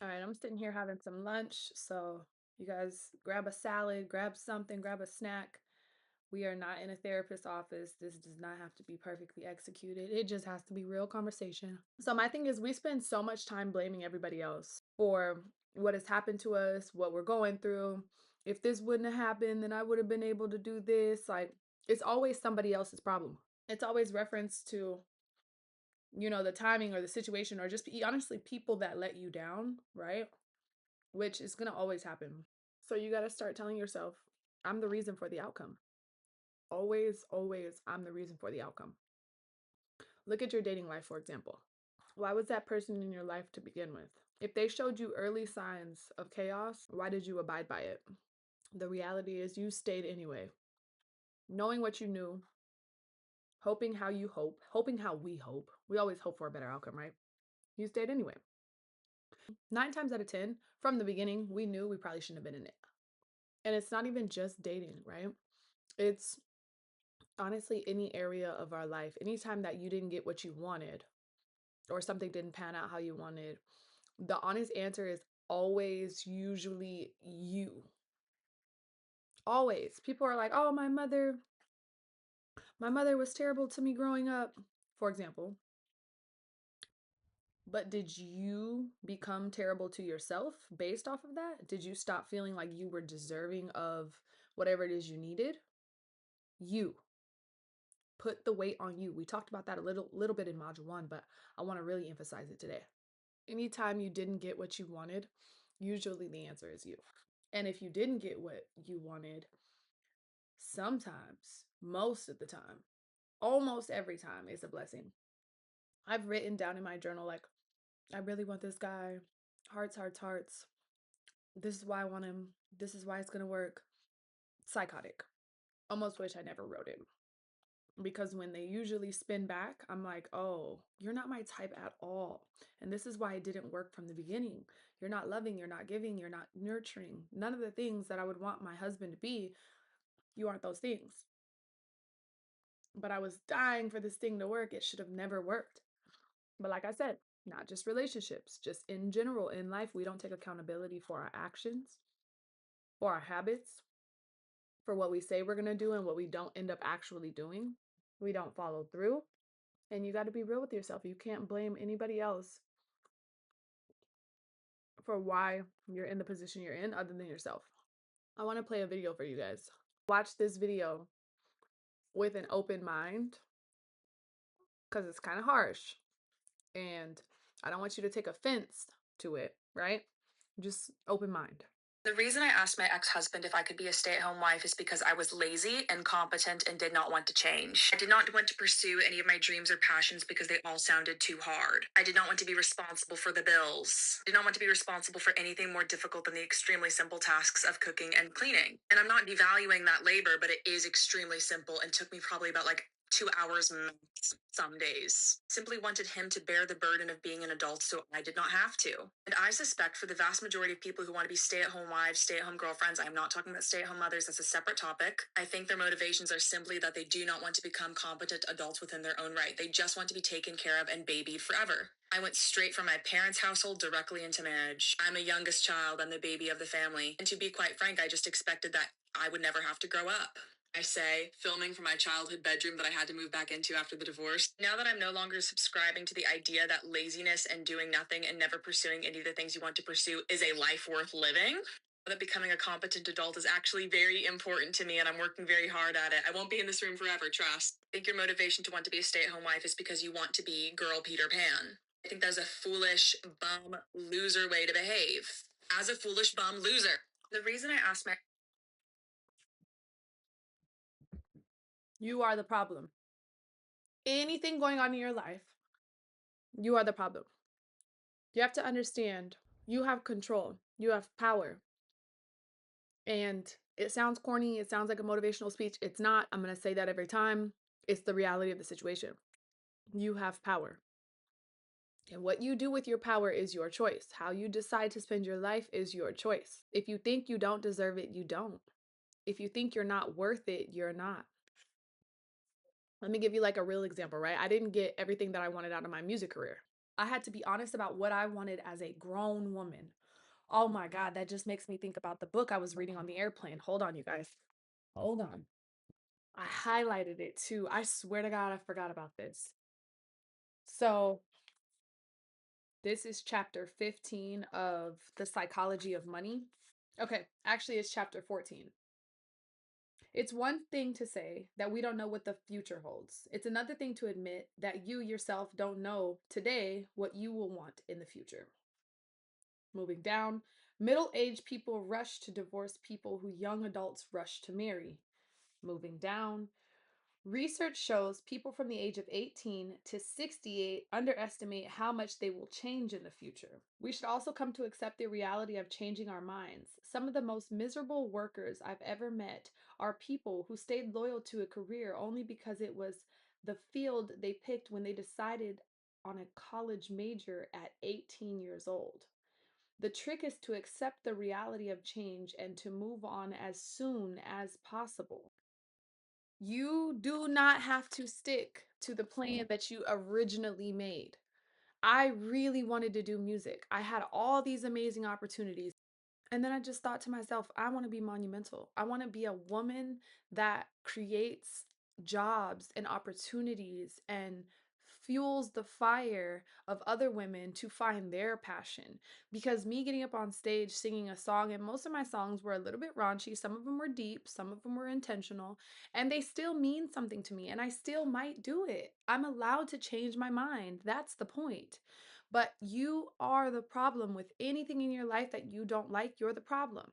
All right, I'm sitting here having some lunch. So, you guys grab a salad, grab something, grab a snack. We are not in a therapist office. This does not have to be perfectly executed. It just has to be real conversation. So, my thing is, we spend so much time blaming everybody else for what has happened to us, what we're going through. If this wouldn't have happened, then I would have been able to do this. Like, it's always somebody else's problem. It's always reference to the timing or the situation or just honestly people that let you down, right? Which is going to always happen. So you got to start telling yourself, I'm the reason for the outcome. Always, always, I'm the reason for the outcome. Look at your dating life, for example. Why was that person in your life to begin with? If they showed you early signs of chaos, why did you abide by it? The reality is you stayed anyway. Knowing what you knew, hoping how you hope, hoping how we hope. We always hope for a better outcome, right? You stayed anyway. 9 times out of 10, from the beginning, we knew we probably shouldn't have been in it. And it's not even just dating, right? It's honestly any area of our life. Anytime that you didn't get what you wanted or something didn't pan out how you wanted, the honest answer is always usually you. Always. People are like, "Oh, my mother was terrible to me growing up," for example. But did you become terrible to yourself based off of that? Did you stop feeling like you were deserving of whatever it is you needed? You put the weight on you. We talked about that a little bit in module 1, but I want to really emphasize it today. Anytime you didn't get what you wanted, usually the answer is you. And if you didn't get what you wanted, sometimes, most of the time, almost every time is a blessing. I've written down in my journal like, I really want this guy. Hearts, hearts, hearts. This is why I want him. This is why it's going to work. Psychotic. Almost wish I never wrote it. Because when they usually spin back, I'm like, oh, you're not my type at all. And this is why it didn't work from the beginning. You're not loving, you're not giving, you're not nurturing. None of the things that I would want my husband to be, you aren't those things. But I was dying for this thing to work. It should have never worked. But like I said, not just relationships, just in general in life, we don't take accountability for our actions, for our habits, for what we say we're going to do and what we don't end up actually doing. We don't follow through. And you got to be real with yourself. You can't blame anybody else for why you're in the position you're in other than yourself. I want to play a video for you guys. Watch this video with an open mind because it's kind of harsh. And I don't want you to take offense to it, right? Just open mind. The reason I asked my ex-husband if I could be a stay-at-home wife is because I was lazy, incompetent, and did not want to change. I did not want to pursue any of my dreams or passions because they all sounded too hard. I did not want to be responsible for the bills. I did not want to be responsible for anything more difficult than the extremely simple tasks of cooking and cleaning. And I'm not devaluing that labor, but it is extremely simple and took me probably about 2 hours max some days. Simply wanted him to bear the burden of being an adult so I did not have to. And I suspect for the vast majority of people who want to be stay-at-home wives, stay-at-home girlfriends, I'm not talking about stay-at-home mothers, that's a separate topic. I think their motivations are simply that they do not want to become competent adults within their own right. They just want to be taken care of and babied forever. I went straight from my parents' household directly into marriage. I'm a youngest child, I'm the baby of the family. And to be quite frank, I just expected that I would never have to grow up. I say, filming from my childhood bedroom that I had to move back into after the divorce. Now that I'm no longer subscribing to the idea that laziness and doing nothing and never pursuing any of the things you want to pursue is a life worth living, that becoming a competent adult is actually very important to me and I'm working very hard at it. I won't be in this room forever, trust. I think your motivation to want to be a stay-at-home wife is because you want to be girl Peter Pan. I think that's a foolish, bum, loser way to behave. As a foolish, bum, loser. The reason I asked my You are the problem. Anything going on in your life, you are the problem. You have to understand you have control, you have power. And it sounds corny, it sounds like a motivational speech. It's not. I'm going to say that every time. It's the reality of the situation. You have power. And what you do with your power is your choice. How you decide to spend your life is your choice. If you think you don't deserve it, you don't. If you think you're not worth it, you're not. Let me give you like a real example, right? I didn't get everything that I wanted out of my music career. I had to be honest about what I wanted as a grown woman. Oh my God, that just makes me think about the book I was reading on the airplane. Hold on, you guys. Hold on. I highlighted it too. I swear to God, I forgot about this. So, this is chapter 15 of The Psychology of Money. Okay, actually, it's chapter 14. It's one thing to say that we don't know what the future holds. It's another thing to admit that you yourself don't know today what you will want in the future. Moving down, middle aged people rush to divorce people who young adults rush to marry. Moving down, research shows people from the age of 18 to 68 underestimate how much they will change in the future. We should also come to accept the reality of changing our minds. Some of the most miserable workers I've ever met are people who stayed loyal to a career only because it was the field they picked when they decided on a college major at 18 years old. The trick is to accept the reality of change and to move on as soon as possible. You do not have to stick to the plan that you originally made. I really wanted to do music. I had all these amazing opportunities. And then I just thought to myself, I want to be monumental. I want to be a woman that creates jobs and opportunities and fuels the fire of other women to find their passion. Because me getting up on stage singing a song, and most of my songs were a little bit raunchy, some of them were deep, some of them were intentional, and they still mean something to me, and I still might do it. I'm allowed to change my mind. That's the point. But you are the problem with anything in your life that you don't like, you're the problem.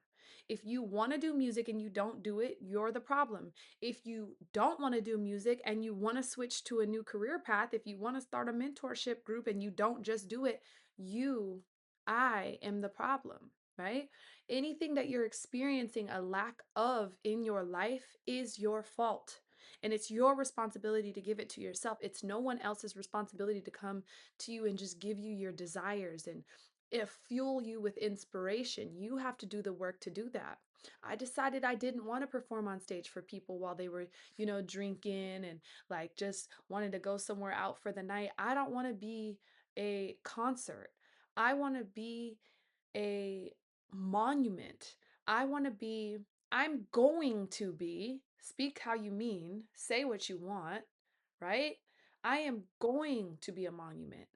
If you want to do music and you don't do it, you're the problem. If you don't want to do music and you want to switch to a new career path, if you want to start a mentorship group and you don't just do it, you, I am the problem, right? Anything that you're experiencing a lack of in your life is your fault. And it's your responsibility to give it to yourself. It's no one else's responsibility to come to you and just give you your desires and if fuel you with inspiration. You have to do the work to do that. I decided I didn't want to perform on stage for people while they were, drinking and like just wanted to go somewhere out for the night. I don't want to be a concert. I want to be a monument. I want to be, I'm going to be, speak how you mean, say what you want, right? I am going to be a monument.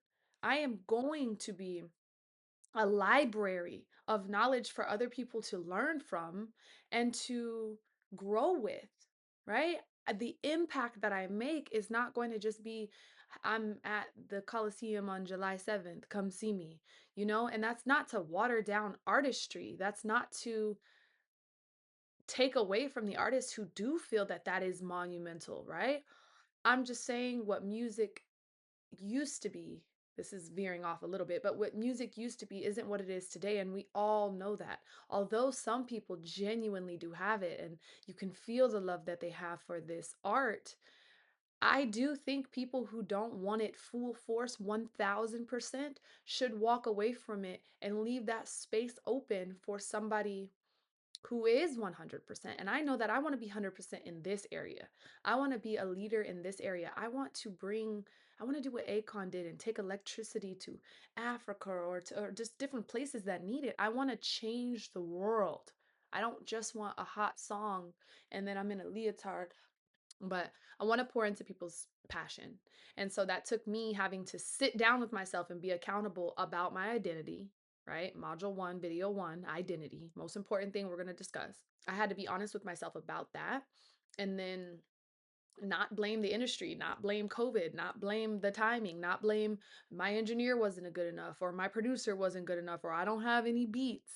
I am going to be a library of knowledge for other people to learn from and to grow with, right? The impact that I make is not going to just be, I'm at the Coliseum on July 7th, come see me, and that's not to water down artistry. That's not to take away from the artists who do feel that that is monumental, right? I'm just saying what music used to be, this is veering off a little bit, but what music used to be isn't what it is today. And we all know that. Although some people genuinely do have it and you can feel the love that they have for this art, I do think people who don't want it full force 1000% should walk away from it and leave that space open for somebody who is 100%. And I know that I want to be 100% in this area. I want to be a leader in this area. I want to do what Akon did and take electricity to Africa or just different places that need it. I want to change the world. I don't just want a hot song and then I'm in a leotard, but I want to pour into people's passion. And so that took me having to sit down with myself and be accountable about my identity, right? Module one, video one, identity. Most important thing we're going to discuss. I had to be honest with myself about that. And then not blame the industry, not blame COVID, not blame the timing, not blame my engineer wasn't good enough or my producer wasn't good enough or I don't have any beats.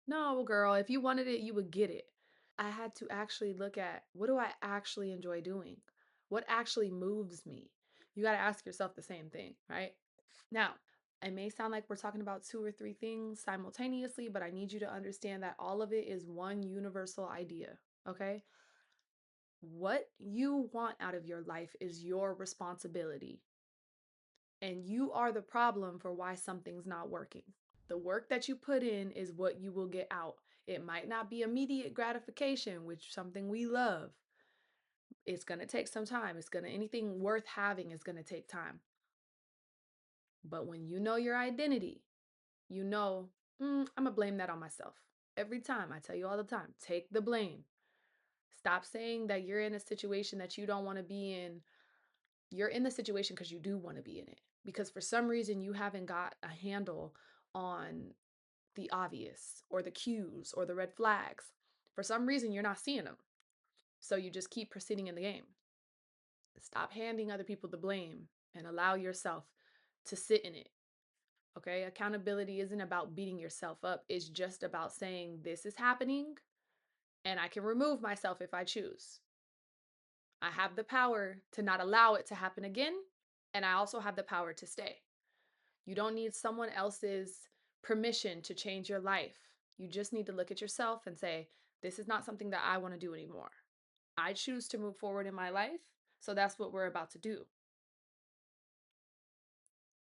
No, girl, if you wanted it, you would get it. I had to actually look at what do I actually enjoy doing? What actually moves me? You got to ask yourself the same thing, right? Now, it may sound like we're talking about two or three things simultaneously, but I need you to understand that all of it is one universal idea, okay? What you want out of your life is your responsibility, and you are the problem for why something's not working. The work that you put in is what you will get out. It might not be immediate gratification, which is something we love. It's going to take some time. Anything worth having is going to take time. But when you know your identity, you know, I'm going to blame that on myself. Every time, I tell you all the time, take the blame. Stop saying that you're in a situation that you don't want to be in. You're in the situation because you do want to be in it. Because for some reason, you haven't got a handle on the obvious or the cues or the red flags. For some reason, you're not seeing them. So you just keep proceeding in the game. Stop handing other people the blame and allow yourself to sit in it. Okay? Accountability isn't about beating yourself up, it's just about saying, this is happening and I can remove myself if I choose. I have the power to not allow it to happen again, and I also have the power to stay. You don't need someone else's permission to change your life. You just need to look at yourself and say, this is not something that I want to do anymore. I choose to move forward in my life, so that's what we're about to do.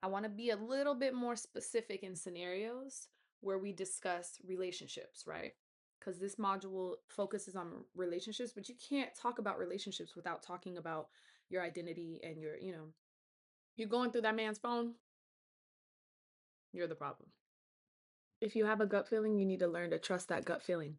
I want to be a little bit more specific in scenarios where we discuss relationships, right? Because this module focuses on relationships, but you can't talk about relationships without talking about your identity and you're going through that man's phone, you're the problem. If you have a gut feeling, you need to learn to trust that gut feeling.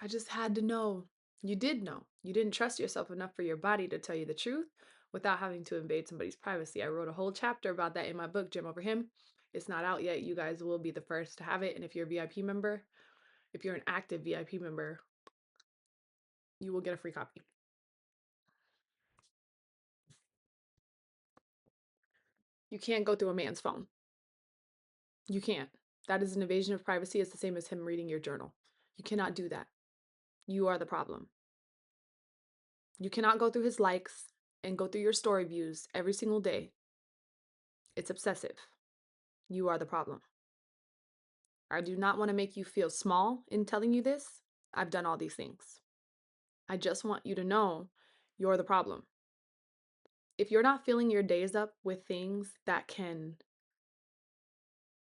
I just had to know. You did know. You didn't trust yourself enough for your body to tell you the truth without having to invade somebody's privacy. I wrote a whole chapter about that in my book, Gym Over Him. It's not out yet. You guys will be the first to have it. And if you're a VIP member, if you're an active VIP member, you will get a free copy. You can't go through a man's phone. You can't. That is an invasion of privacy. It's the same as him reading your journal. You cannot do that. You are the problem. You cannot go through his likes and go through your story views every single day. It's obsessive. You are the problem. I do not want to make you feel small in telling you this. I've done all these things. I just want you to know you're the problem. If you're not filling your days up with things that can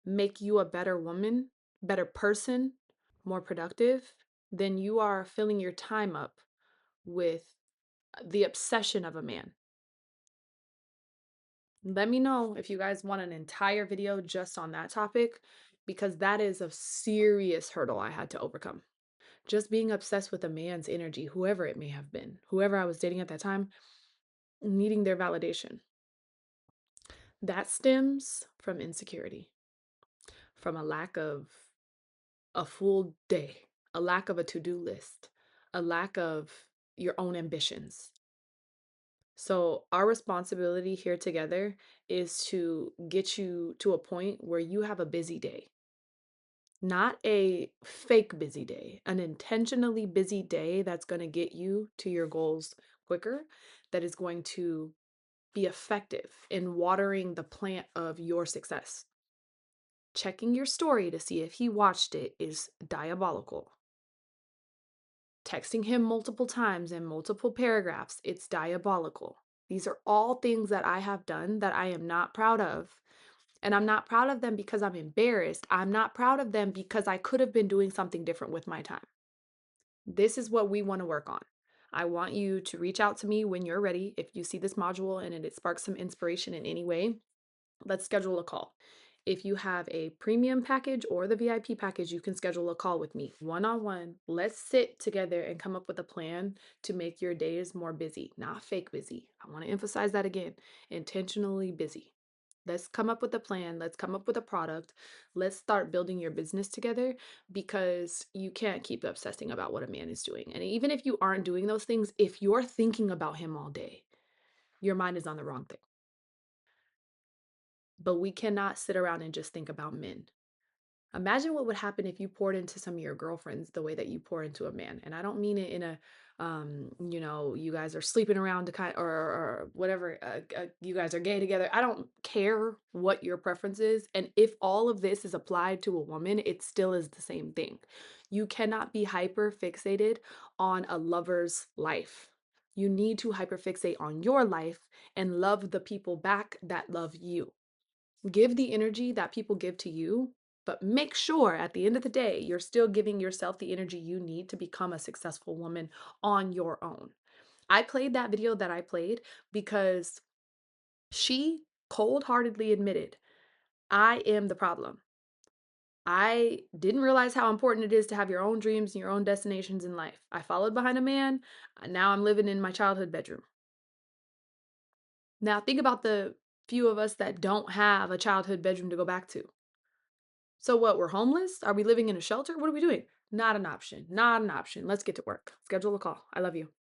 make you a better woman, better person, more productive, then you are filling your time up with the obsession of a man. Let me know if you guys want an entire video just on that topic, because that is a serious hurdle I had to overcome. Just being obsessed with a man's energy, whoever it may have been, whoever I was dating at that time, needing their validation. That stems from insecurity, from a lack of a full day, a lack of a to-do list, a lack of your own ambitions. So, our responsibility here together is to get you to a point where you have a busy day, not a fake busy day, an intentionally busy day that's going to get you to your goals quicker, that is going to be effective in watering the plant of your success. Checking your story to see if he watched it is diabolical. Texting him multiple times in multiple paragraphs, it's diabolical. These are all things that I have done that I am not proud of. And I'm not proud of them because I'm embarrassed. I'm not proud of them because I could have been doing something different with my time. This is what we want to work on. I want you to reach out to me when you're ready. If you see this module and it sparks some inspiration in any way, let's schedule a call. If you have a premium package or the VIP package, you can schedule a call with me one-on-one. Let's sit together and come up with a plan to make your days more busy, not fake busy. I want to emphasize that again, intentionally busy. Let's come up with a plan. Let's come up with a product. Let's start building your business together, because you can't keep obsessing about what a man is doing. And even if you aren't doing those things, if you're thinking about him all day, your mind is on the wrong thing. But we cannot sit around and just think about men. Imagine what would happen if you poured into some of your girlfriends the way that you pour into a man. And I don't mean it in a, you guys are sleeping around to or whatever, you guys are gay together. I don't care what your preference is. And if all of this is applied to a woman, it still is the same thing. You cannot be hyper fixated on a lover's life. You need to hyperfixate on your life and love the people back that love you. Give the energy that people give to you, but make sure at the end of the day, you're still giving yourself the energy you need to become a successful woman on your own. I played that video that I played because she cold heartedly admitted, I am the problem. I didn't realize how important it is to have your own dreams and your own destinations in life. I followed behind a man. Now I'm living in my childhood bedroom. Now think about the few of us that don't have a childhood bedroom to go back to. So what? We're homeless? Are we living in a shelter? What are we doing? Not an option. Not an option. Let's get to work. Schedule a call. I love you.